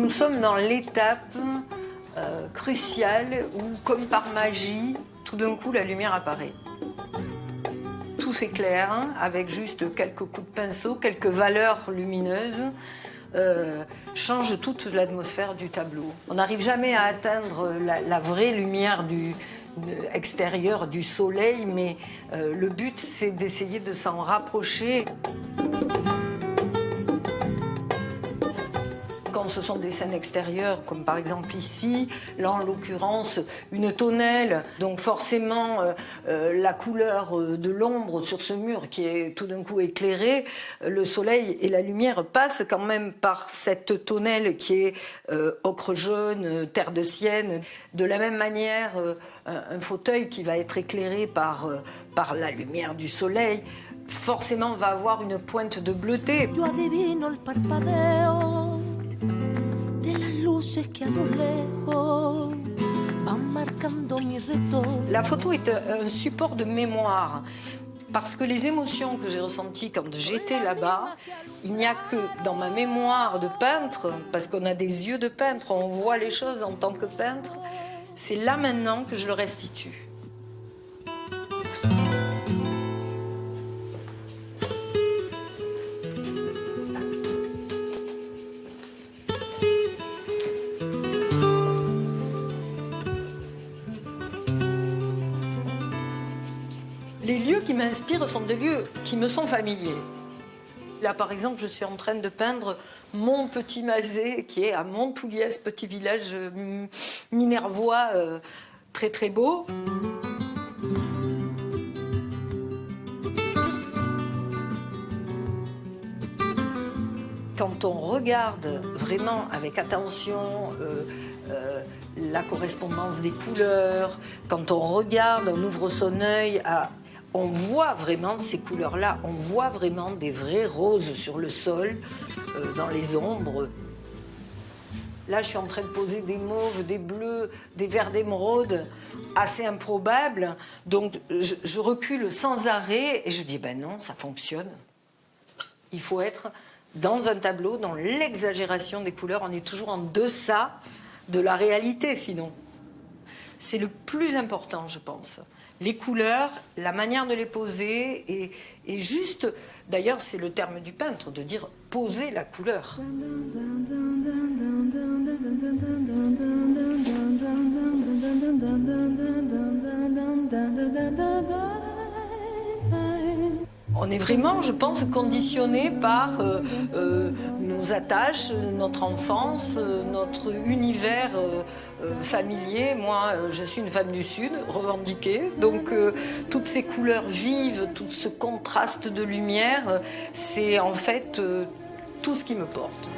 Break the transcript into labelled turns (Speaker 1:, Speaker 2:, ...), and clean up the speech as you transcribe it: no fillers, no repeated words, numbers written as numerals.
Speaker 1: Nous sommes dans l'étape cruciale où, comme par magie, tout d'un coup la lumière apparaît. Tout s'éclaire avec juste quelques coups de pinceau, quelques valeurs lumineuses. Change toute l'atmosphère du tableau. On n'arrive jamais à atteindre la vraie lumière extérieure du soleil, mais le but, c'est d'essayer de s'en rapprocher. Quand ce sont des scènes extérieures, comme par exemple ici, là en l'occurrence une tonnelle, donc forcément la couleur de l'ombre sur ce mur qui est tout d'un coup éclairé, le soleil et la lumière passent quand même par cette tonnelle qui est ocre jaune, terre de sienne. De la même manière, un fauteuil qui va être éclairé par la lumière du soleil, forcément va avoir une pointe de bleuté. La photo est un support de mémoire parce que les émotions que j'ai ressenties quand j'étais là-bas, il n'y a que dans ma mémoire de peintre, parce qu'on a des yeux de peintre, on voit les choses en tant que peintre, c'est là maintenant que je le restitue. Les lieux qui m'inspirent sont des lieux qui me sont familiers. Là, par exemple, je suis en train de peindre mon petit Mazet, qui est à Montouliès, petit village minervois très très beau. Quand on regarde vraiment avec attention la correspondance des couleurs, quand on regarde, on ouvre son œil on voit vraiment ces couleurs-là, on voit vraiment des vraies roses sur le sol, dans les ombres. Là, je suis en train de poser des mauves, des bleus, des verts d'émeraude, assez improbables. Donc, je recule sans arrêt et je dis, ben non, ça fonctionne. Il faut être dans un tableau, dans l'exagération des couleurs. On est toujours en deçà de la réalité, sinon. C'est le plus important, je pense. Les couleurs, la manière de les poser et juste, d'ailleurs c'est le terme du peintre, de dire poser la couleur. On est vraiment, je pense, conditionné par nos attaches, notre enfance, notre univers familier. Moi, je suis une femme du Sud, revendiquée. Donc, toutes ces couleurs vives, tout ce contraste de lumière, c'est en fait tout ce qui me porte.